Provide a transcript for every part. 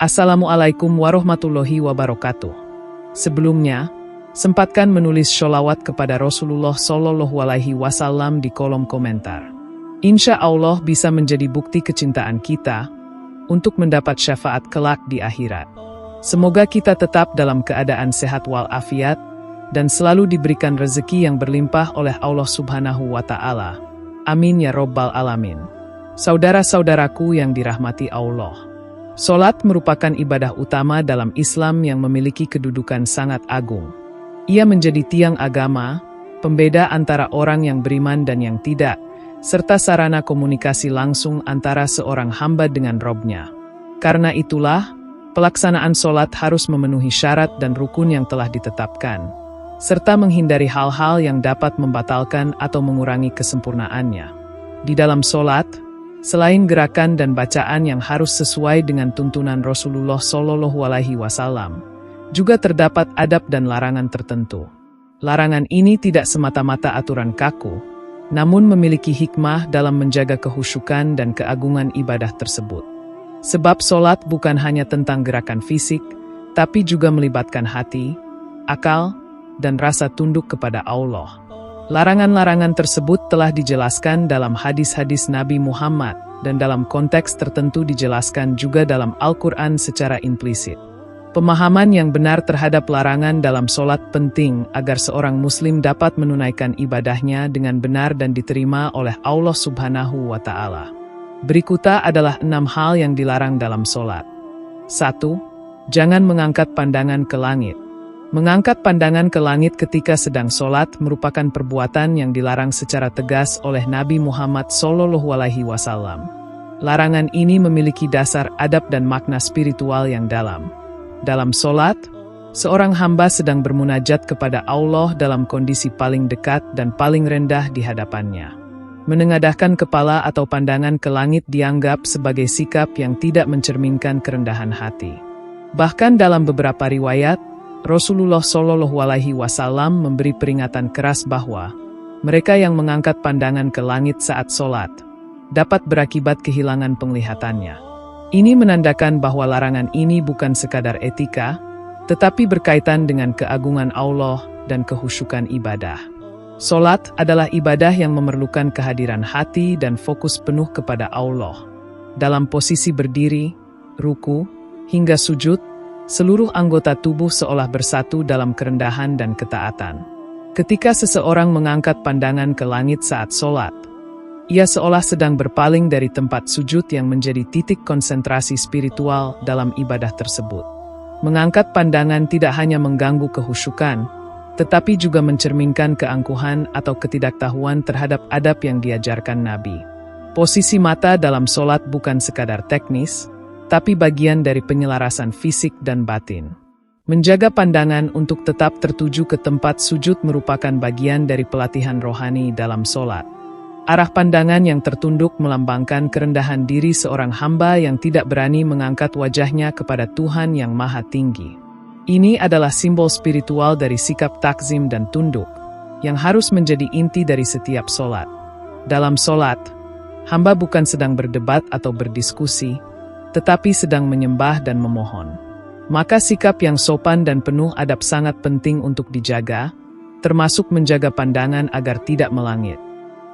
Assalamualaikum warahmatullahi wabarakatuh. Sebelumnya, sempatkan menulis sholawat kepada Rasulullah Shallallahu Alaihi Wasallam di kolom komentar. Insya Allah bisa menjadi bukti kecintaan kita untuk mendapat syafaat kelak di akhirat. Semoga kita tetap dalam keadaan sehat walafiat dan selalu diberikan rezeki yang berlimpah oleh Allah Subhanahu wa Ta'ala. Amin ya Rabbal Alamin. Saudara-saudaraku yang dirahmati Allah, sholat merupakan ibadah utama dalam Islam yang memiliki kedudukan sangat agung. Ia menjadi tiang agama, pembeda antara orang yang beriman dan yang tidak, serta sarana komunikasi langsung antara seorang hamba dengan Robnya. Karena itulah, pelaksanaan sholat harus memenuhi syarat dan rukun yang telah ditetapkan, serta menghindari hal-hal yang dapat membatalkan atau mengurangi kesempurnaannya. Di dalam sholat, selain gerakan dan bacaan yang harus sesuai dengan tuntunan Rasulullah Shallallahu Alaihi Wasallam, juga terdapat adab dan larangan tertentu. Larangan ini tidak semata-mata aturan kaku, namun memiliki hikmah dalam menjaga kehusyukan dan keagungan ibadah tersebut. Sebab sholat bukan hanya tentang gerakan fisik, tapi juga melibatkan hati, akal, dan rasa tunduk kepada Allah. Larangan-larangan tersebut telah dijelaskan dalam hadis-hadis Nabi Muhammad, dan dalam konteks tertentu dijelaskan juga dalam Al-Quran secara implisit. Pemahaman yang benar terhadap larangan dalam sholat penting agar seorang muslim dapat menunaikan ibadahnya dengan benar dan diterima oleh Allah Subhanahu wa Ta'ala. Berikutnya adalah 6 hal yang dilarang dalam sholat. 1. Jangan mengangkat pandangan ke langit. Mengangkat pandangan ke langit ketika sedang sholat merupakan perbuatan yang dilarang secara tegas oleh Nabi Muhammad Shallallahu Alaihi Wasallam. Larangan ini memiliki dasar adab dan makna spiritual yang dalam. Dalam sholat, seorang hamba sedang bermunajat kepada Allah dalam kondisi paling dekat dan paling rendah di hadapannya. Menengadahkan kepala atau pandangan ke langit dianggap sebagai sikap yang tidak mencerminkan kerendahan hati. Bahkan dalam beberapa riwayat, Rasulullah Shallallahu Alaihi Wasallam memberi peringatan keras bahwa mereka yang mengangkat pandangan ke langit saat sholat dapat berakibat kehilangan penglihatannya. Ini menandakan bahwa larangan ini bukan sekadar etika, tetapi berkaitan dengan keagungan Allah dan kehusyukan ibadah. Sholat adalah ibadah yang memerlukan kehadiran hati dan fokus penuh kepada Allah. Dalam posisi berdiri, ruku, hingga sujud, seluruh anggota tubuh seolah bersatu dalam kerendahan dan ketaatan. Ketika seseorang mengangkat pandangan ke langit saat sholat, ia seolah sedang berpaling dari tempat sujud yang menjadi titik konsentrasi spiritual dalam ibadah tersebut. Mengangkat pandangan tidak hanya mengganggu kehusyukan, tetapi juga mencerminkan keangkuhan atau ketidaktahuan terhadap adab yang diajarkan Nabi. Posisi mata dalam sholat bukan sekadar teknis, tapi bagian dari penyelarasan fisik dan batin. Menjaga pandangan untuk tetap tertuju ke tempat sujud merupakan bagian dari pelatihan rohani dalam sholat. Arah pandangan yang tertunduk melambangkan kerendahan diri seorang hamba yang tidak berani mengangkat wajahnya kepada Tuhan yang Maha Tinggi. Ini adalah simbol spiritual dari sikap takzim dan tunduk, yang harus menjadi inti dari setiap sholat. Dalam sholat, hamba bukan sedang berdebat atau berdiskusi, tetapi sedang menyembah dan memohon. Maka sikap yang sopan dan penuh adab sangat penting untuk dijaga, termasuk menjaga pandangan agar tidak melangit.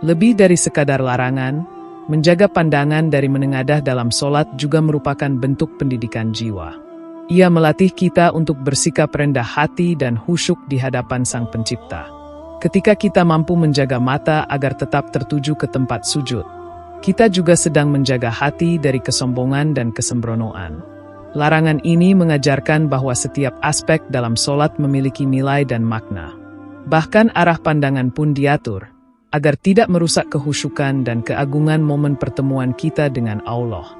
Lebih dari sekadar larangan, menjaga pandangan dari menengadah dalam sholat juga merupakan bentuk pendidikan jiwa. Ia melatih kita untuk bersikap rendah hati dan khusyuk di hadapan Sang Pencipta. Ketika kita mampu menjaga mata agar tetap tertuju ke tempat sujud, kita juga sedang menjaga hati dari kesombongan dan kesembronoan. Larangan ini mengajarkan bahwa setiap aspek dalam sholat memiliki nilai dan makna. Bahkan arah pandangan pun diatur, agar tidak merusak kehusyukan dan keagungan momen pertemuan kita dengan Allah.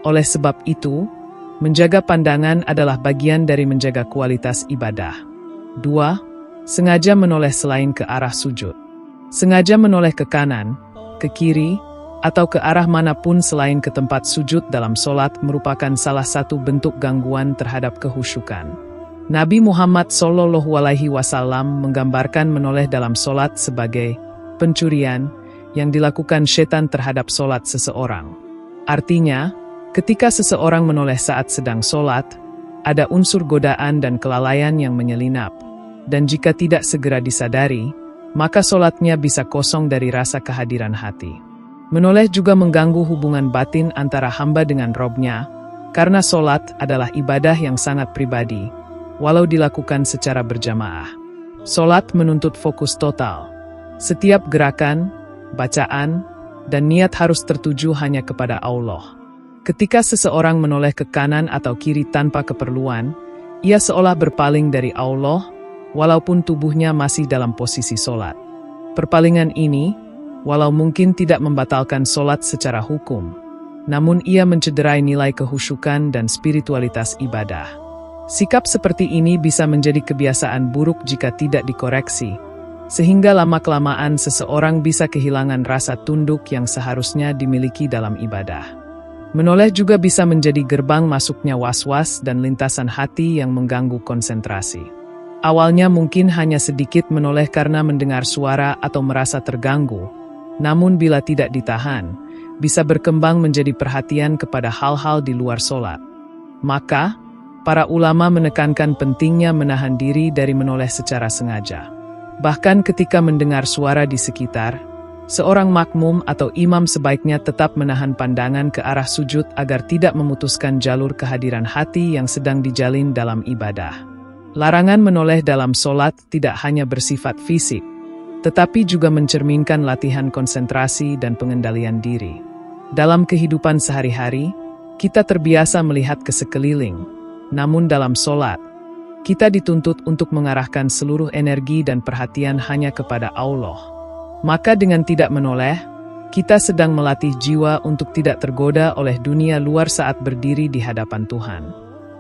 Oleh sebab itu, menjaga pandangan adalah bagian dari menjaga kualitas ibadah. 2. Sengaja menoleh selain ke arah sujud. Sengaja menoleh ke kanan, ke kiri, atau ke arah manapun selain ke tempat sujud dalam sholat merupakan salah satu bentuk gangguan terhadap kehusyukan. Nabi Muhammad Shallallahu Alaihi Wasallam menggambarkan menoleh dalam sholat sebagai pencurian yang dilakukan setan terhadap sholat seseorang. Artinya, Ketika seseorang menoleh saat sedang sholat, ada unsur godaan dan kelalaian yang menyelinap, dan jika tidak segera disadari, maka sholatnya bisa kosong dari rasa kehadiran hati. Menoleh juga mengganggu hubungan batin antara hamba dengan Robnya, karena sholat adalah ibadah yang sangat pribadi, walau dilakukan secara berjamaah. Sholat menuntut fokus total. Setiap gerakan, bacaan, dan niat harus tertuju hanya kepada Allah. Ketika seseorang menoleh ke kanan atau kiri tanpa keperluan, ia seolah berpaling dari Allah, walaupun tubuhnya masih dalam posisi sholat. Perpalingan ini, walau mungkin tidak membatalkan sholat secara hukum, namun ia mencederai nilai kehusyukan dan spiritualitas ibadah. Sikap seperti ini bisa menjadi kebiasaan buruk jika tidak dikoreksi, sehingga lama-kelamaan seseorang bisa kehilangan rasa tunduk yang seharusnya dimiliki dalam ibadah. Menoleh juga bisa menjadi gerbang masuknya was-was dan lintasan hati yang mengganggu konsentrasi. Awalnya mungkin hanya sedikit menoleh karena mendengar suara atau merasa terganggu, namun bila tidak ditahan, bisa berkembang menjadi perhatian kepada hal-hal di luar sholat. Maka, para ulama menekankan pentingnya menahan diri dari menoleh secara sengaja. Bahkan ketika mendengar suara di sekitar, seorang makmum atau imam sebaiknya tetap menahan pandangan ke arah sujud agar tidak memutuskan jalur kehadiran hati yang sedang dijalin dalam ibadah. Larangan menoleh dalam sholat tidak hanya bersifat fisik, tetapi juga mencerminkan latihan konsentrasi dan pengendalian diri. Dalam kehidupan sehari-hari, kita terbiasa melihat ke sekeliling, namun dalam sholat, kita dituntut untuk mengarahkan seluruh energi dan perhatian hanya kepada Allah. Maka dengan tidak menoleh, kita sedang melatih jiwa untuk tidak tergoda oleh dunia luar saat berdiri di hadapan Tuhan.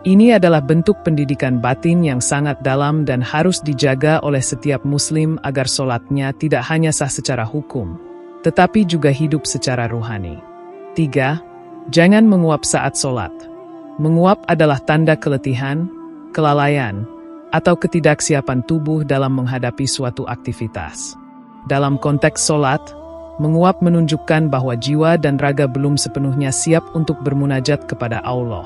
Ini adalah bentuk pendidikan batin yang sangat dalam dan harus dijaga oleh setiap muslim agar sholatnya tidak hanya sah secara hukum, tetapi juga hidup secara ruhani. 3. Jangan menguap saat sholat. Menguap adalah tanda keletihan, kelalaian, atau ketidaksiapan tubuh dalam menghadapi suatu aktivitas. Dalam konteks sholat, menguap menunjukkan bahwa jiwa dan raga belum sepenuhnya siap untuk bermunajat kepada Allah.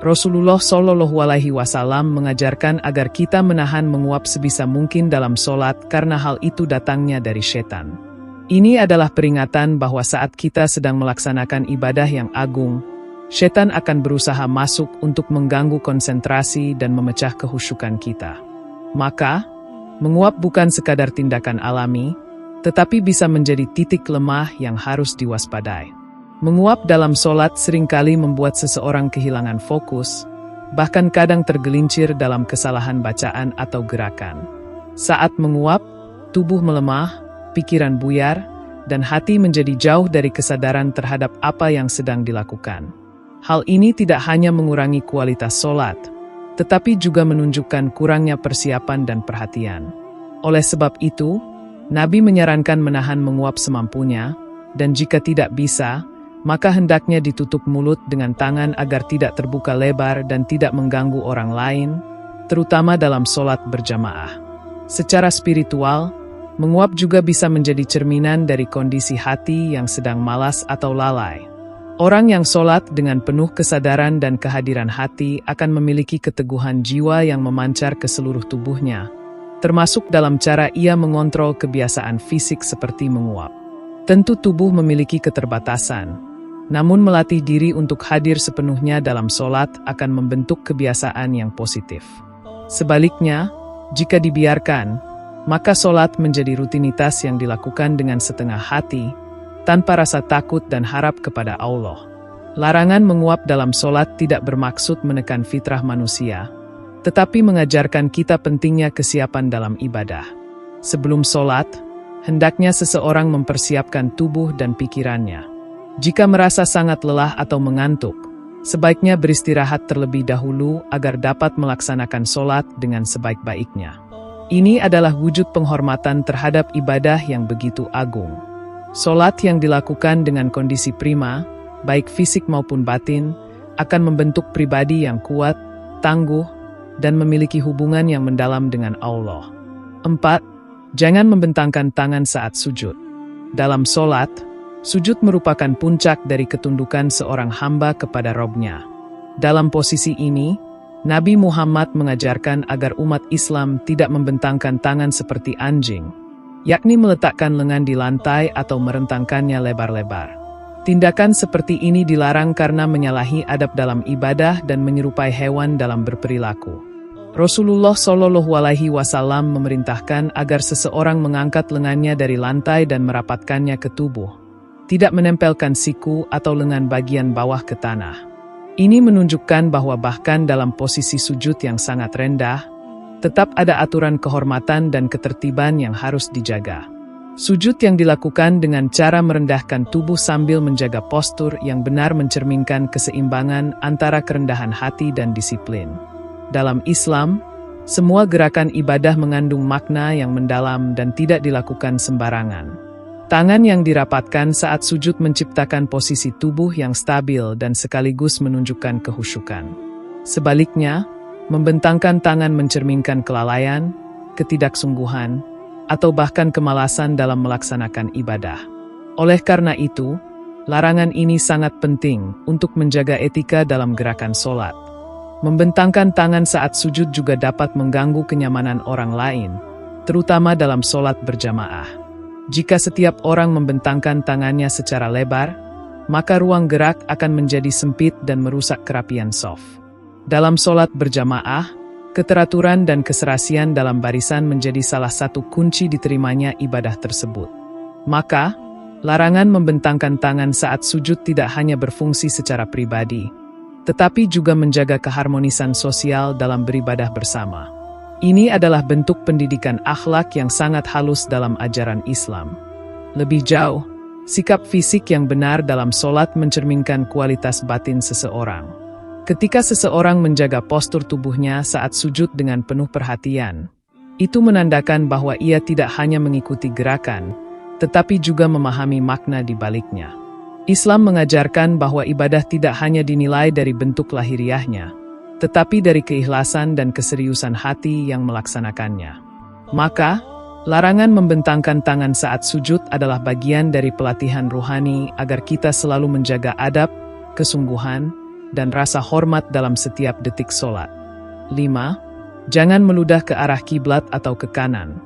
Rasulullah Shallallahu Alaihi Wasallam mengajarkan agar kita menahan menguap sebisa mungkin dalam sholat karena hal itu datangnya dari setan. Ini adalah peringatan bahwa saat kita sedang melaksanakan ibadah yang agung, setan akan berusaha masuk untuk mengganggu konsentrasi dan memecah kehusyukan kita. Maka, menguap bukan sekadar tindakan alami, tetapi bisa menjadi titik lemah yang harus diwaspadai. Menguap dalam sholat seringkali membuat seseorang kehilangan fokus, bahkan kadang tergelincir dalam kesalahan bacaan atau gerakan. Saat menguap, tubuh melemah, pikiran buyar, dan hati menjadi jauh dari kesadaran terhadap apa yang sedang dilakukan. Hal ini tidak hanya mengurangi kualitas sholat, tetapi juga menunjukkan kurangnya persiapan dan perhatian. Oleh sebab itu, Nabi menyarankan menahan menguap semampunya, dan jika tidak bisa, maka hendaknya ditutup mulut dengan tangan agar tidak terbuka lebar dan tidak mengganggu orang lain, terutama dalam sholat berjamaah. Secara spiritual, menguap juga bisa menjadi cerminan dari kondisi hati yang sedang malas atau lalai. Orang yang sholat dengan penuh kesadaran dan kehadiran hati akan memiliki keteguhan jiwa yang memancar ke seluruh tubuhnya, termasuk dalam cara ia mengontrol kebiasaan fisik seperti menguap. Tentu tubuh memiliki keterbatasan, namun melatih diri untuk hadir sepenuhnya dalam sholat akan membentuk kebiasaan yang positif. Sebaliknya, jika dibiarkan, maka sholat menjadi rutinitas yang dilakukan dengan setengah hati, tanpa rasa takut dan harap kepada Allah. Larangan menguap dalam sholat tidak bermaksud menekan fitrah manusia, tetapi mengajarkan kita pentingnya kesiapan dalam ibadah. Sebelum sholat, hendaknya seseorang mempersiapkan tubuh dan pikirannya. Jika merasa sangat lelah atau mengantuk, sebaiknya beristirahat terlebih dahulu agar dapat melaksanakan sholat dengan sebaik-baiknya. Ini adalah wujud penghormatan terhadap ibadah yang begitu agung. Sholat yang dilakukan dengan kondisi prima, baik fisik maupun batin, akan membentuk pribadi yang kuat, tangguh, dan memiliki hubungan yang mendalam dengan Allah. 4. Jangan membentangkan tangan saat sujud. Dalam sholat, Sujud merupakan puncak dari ketundukan seorang hamba kepada Robnya. Dalam posisi ini, Nabi Muhammad mengajarkan agar umat Islam tidak membentangkan tangan seperti anjing, yakni meletakkan lengan di lantai atau merentangkannya lebar-lebar. Tindakan seperti ini dilarang karena menyalahi adab dalam ibadah dan menyerupai hewan dalam berperilaku. Rasulullah Shallallahu Alaihi Wasallam memerintahkan agar seseorang mengangkat lengannya dari lantai dan merapatkannya ke tubuh, tidak menempelkan siku atau lengan bagian bawah ke tanah. Ini menunjukkan bahwa bahkan dalam posisi sujud yang sangat rendah, tetap ada aturan kehormatan dan ketertiban yang harus dijaga. Sujud yang dilakukan dengan cara merendahkan tubuh sambil menjaga postur yang benar mencerminkan keseimbangan antara kerendahan hati dan disiplin. Dalam Islam, semua gerakan ibadah mengandung makna yang mendalam dan tidak dilakukan sembarangan. Tangan yang dirapatkan saat sujud menciptakan posisi tubuh yang stabil dan sekaligus menunjukkan kehusyukan. Sebaliknya, membentangkan tangan mencerminkan kelalaian, ketidaksungguhan, atau bahkan kemalasan dalam melaksanakan ibadah. Oleh karena itu, larangan ini sangat penting untuk menjaga etika dalam gerakan sholat. Membentangkan tangan saat sujud juga dapat mengganggu kenyamanan orang lain, terutama dalam sholat berjamaah. Jika setiap orang membentangkan tangannya secara lebar, maka ruang gerak akan menjadi sempit dan merusak kerapian shaf. Dalam sholat berjamaah, keteraturan dan keserasian dalam barisan menjadi salah satu kunci diterimanya ibadah tersebut. Maka, larangan membentangkan tangan saat sujud tidak hanya berfungsi secara pribadi, tetapi juga menjaga keharmonisan sosial dalam beribadah bersama. Ini adalah bentuk pendidikan akhlak yang sangat halus dalam ajaran Islam. Lebih jauh, sikap fisik yang benar dalam sholat mencerminkan kualitas batin seseorang. Ketika seseorang menjaga postur tubuhnya saat sujud dengan penuh perhatian, itu menandakan bahwa ia tidak hanya mengikuti gerakan, tetapi juga memahami makna di baliknya. Islam mengajarkan bahwa ibadah tidak hanya dinilai dari bentuk lahiriahnya, tetapi dari keikhlasan dan keseriusan hati yang melaksanakannya. Maka, larangan membentangkan tangan saat sujud adalah bagian dari pelatihan ruhani agar kita selalu menjaga adab, kesungguhan, dan rasa hormat dalam setiap detik sholat. 5. Jangan meludah ke arah kiblat atau ke kanan.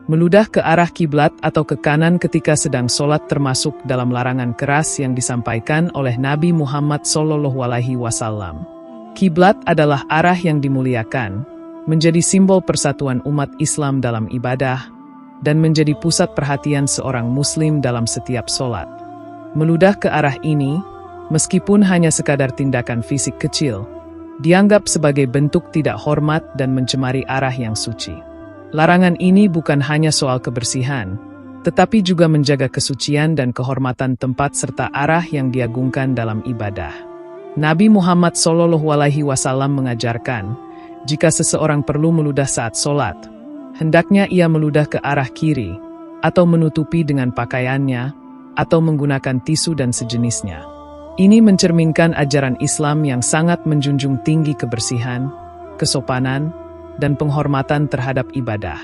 Meludah ke arah kiblat atau ke kanan ketika sedang sholat termasuk dalam larangan keras yang disampaikan oleh Nabi Muhammad SAW. Kiblat adalah arah yang dimuliakan, menjadi simbol persatuan umat Islam dalam ibadah, dan menjadi pusat perhatian seorang muslim dalam setiap sholat. Meludah ke arah ini, meskipun hanya sekadar tindakan fisik kecil, dianggap sebagai bentuk tidak hormat dan mencemari arah yang suci. Larangan ini bukan hanya soal kebersihan, tetapi juga menjaga kesucian dan kehormatan tempat serta arah yang diagungkan dalam ibadah. Nabi Muhammad SAW mengajarkan, jika seseorang perlu meludah saat sholat, hendaknya ia meludah ke arah kiri, atau menutupi dengan pakaiannya, atau menggunakan tisu dan sejenisnya. Ini mencerminkan ajaran Islam yang sangat menjunjung tinggi kebersihan, kesopanan, dan penghormatan terhadap ibadah.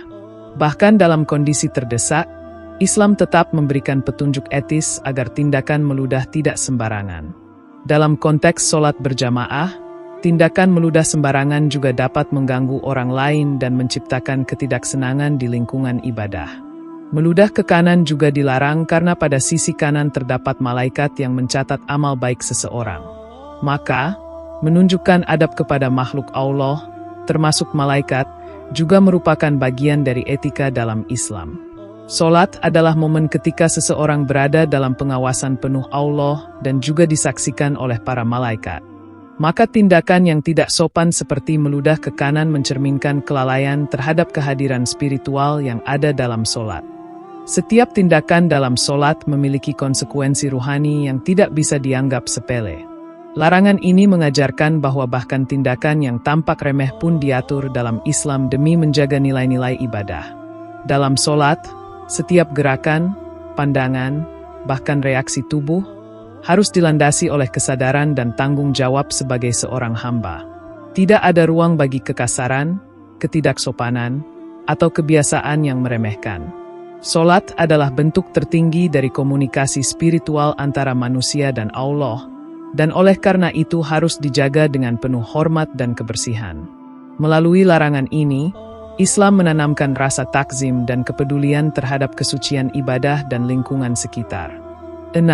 Bahkan dalam kondisi terdesak, Islam tetap memberikan petunjuk etis agar tindakan meludah tidak sembarangan. Dalam konteks sholat berjamaah, tindakan meludah sembarangan juga dapat mengganggu orang lain dan menciptakan ketidaksenangan di lingkungan ibadah. Meludah ke kanan juga dilarang karena pada sisi kanan terdapat malaikat yang mencatat amal baik seseorang. Maka, menunjukkan adab kepada makhluk Allah, termasuk malaikat, juga merupakan bagian dari etika dalam Islam. Sholat adalah momen ketika seseorang berada dalam pengawasan penuh Allah dan juga disaksikan oleh para malaikat. Maka tindakan yang tidak sopan seperti meludah ke kanan mencerminkan kelalaian terhadap kehadiran spiritual yang ada dalam sholat. Setiap tindakan dalam sholat memiliki konsekuensi ruhani yang tidak bisa dianggap sepele. Larangan ini mengajarkan bahwa bahkan tindakan yang tampak remeh pun diatur dalam Islam demi menjaga nilai-nilai ibadah. Dalam sholat, setiap gerakan, pandangan, bahkan reaksi tubuh, harus dilandasi oleh kesadaran dan tanggung jawab sebagai seorang hamba. Tidak ada ruang bagi kekasaran, ketidaksopanan, atau kebiasaan yang meremehkan. Solat adalah bentuk tertinggi dari komunikasi spiritual antara manusia dan Allah, dan oleh karena itu harus dijaga dengan penuh hormat dan kebersihan. Melalui larangan ini, Islam menanamkan rasa takzim dan kepedulian terhadap kesucian ibadah dan lingkungan sekitar. 6.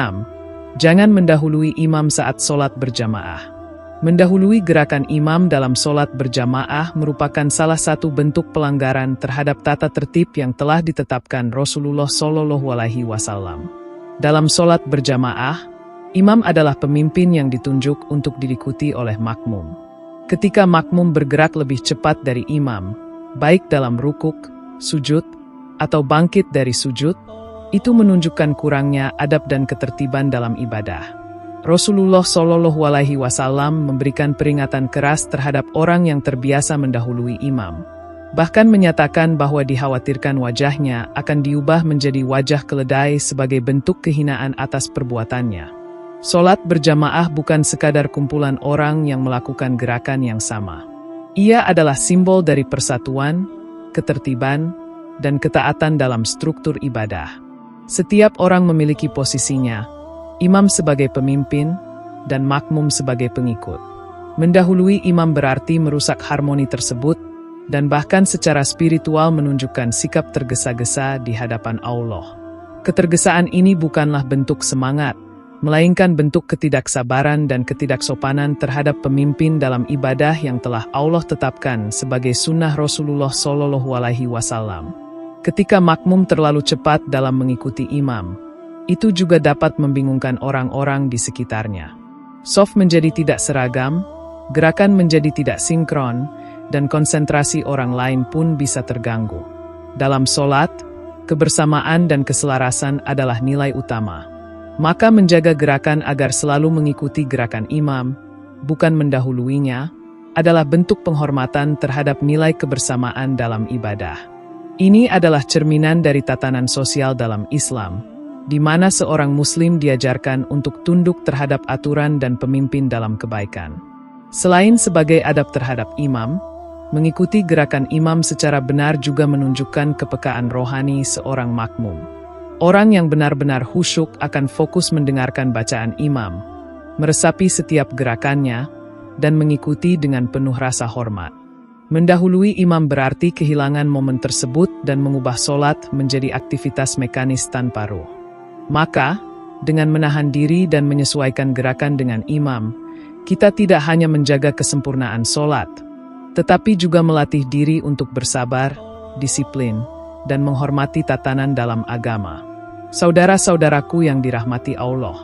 Jangan mendahului imam saat solat berjamaah. Mendahului gerakan imam dalam solat berjamaah merupakan salah satu bentuk pelanggaran terhadap tata tertib yang telah ditetapkan Rasulullah SAW. Dalam solat berjamaah, imam adalah pemimpin yang ditunjuk untuk diikuti oleh makmum. Ketika makmum bergerak lebih cepat dari imam, baik dalam rukuk, sujud, atau bangkit dari sujud, itu menunjukkan kurangnya adab dan ketertiban dalam ibadah. Rasulullah SAW memberikan peringatan keras terhadap orang yang terbiasa mendahului imam. Bahkan menyatakan bahwa dikhawatirkan wajahnya akan diubah menjadi wajah keledai sebagai bentuk kehinaan atas perbuatannya. Solat berjamaah bukan sekadar kumpulan orang yang melakukan gerakan yang sama. Ia adalah simbol dari persatuan, ketertiban, dan ketaatan dalam struktur ibadah. Setiap orang memiliki posisinya, imam sebagai pemimpin, dan makmum sebagai pengikut. Mendahului imam berarti merusak harmoni tersebut, dan bahkan secara spiritual menunjukkan sikap tergesa-gesa di hadapan Allah. Ketergesaan ini bukanlah bentuk semangat, melainkan bentuk ketidaksabaran dan ketidaksopanan terhadap pemimpin dalam ibadah yang telah Allah tetapkan sebagai sunnah Rasulullah SAW. Ketika makmum terlalu cepat dalam mengikuti imam, itu juga dapat membingungkan orang-orang di sekitarnya. Shaf menjadi tidak seragam, gerakan menjadi tidak sinkron, dan konsentrasi orang lain pun bisa terganggu. Dalam solat, kebersamaan dan keselarasan adalah nilai utama. Maka menjaga gerakan agar selalu mengikuti gerakan imam, bukan mendahuluinya, adalah bentuk penghormatan terhadap nilai kebersamaan dalam ibadah. Ini adalah cerminan dari tatanan sosial dalam Islam, di mana seorang muslim diajarkan untuk tunduk terhadap aturan dan pemimpin dalam kebaikan. Selain sebagai adab terhadap imam, mengikuti gerakan imam secara benar juga menunjukkan kepekaan rohani seorang makmum. Orang yang benar-benar khusyuk akan fokus mendengarkan bacaan imam, meresapi setiap gerakannya, dan mengikuti dengan penuh rasa hormat. Mendahului imam berarti kehilangan momen tersebut dan mengubah solat menjadi aktivitas mekanis tanpa ruh. Maka, dengan menahan diri dan menyesuaikan gerakan dengan imam, kita tidak hanya menjaga kesempurnaan solat, tetapi juga melatih diri untuk bersabar, disiplin, dan menghormati tatanan dalam agama. Saudara-saudaraku yang dirahmati Allah,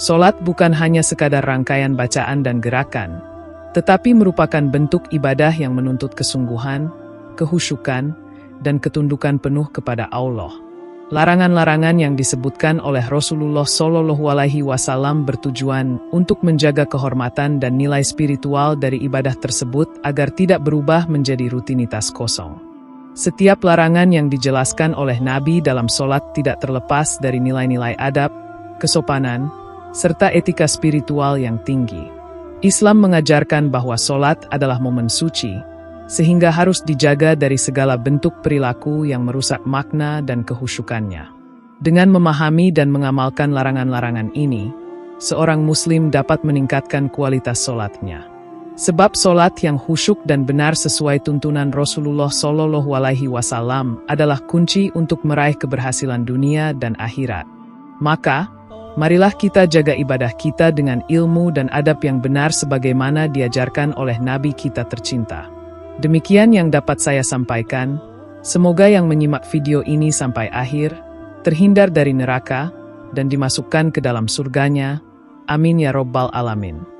solat bukan hanya sekadar rangkaian bacaan dan gerakan, tetapi merupakan bentuk ibadah yang menuntut kesungguhan, kehusyukan, dan ketundukan penuh kepada Allah. Larangan-larangan yang disebutkan oleh Rasulullah SAW bertujuan untuk menjaga kehormatan dan nilai spiritual dari ibadah tersebut agar tidak berubah menjadi rutinitas kosong. Setiap larangan yang dijelaskan oleh Nabi dalam solat tidak terlepas dari nilai-nilai adab, kesopanan, serta etika spiritual yang tinggi. Islam mengajarkan bahwa solat adalah momen suci, sehingga harus dijaga dari segala bentuk perilaku yang merusak makna dan kehusyukannya. Dengan memahami dan mengamalkan larangan-larangan ini, seorang muslim dapat meningkatkan kualitas solatnya. Sebab solat yang khusyuk dan benar sesuai tuntunan Rasulullah SAW adalah kunci untuk meraih keberhasilan dunia dan akhirat. Maka, marilah kita jaga ibadah kita dengan ilmu dan adab yang benar sebagaimana diajarkan oleh Nabi kita tercinta. Demikian yang dapat saya sampaikan, semoga yang menyimak video ini sampai akhir, terhindar dari neraka, dan dimasukkan ke dalam surganya. Amin ya Rabbal Alamin.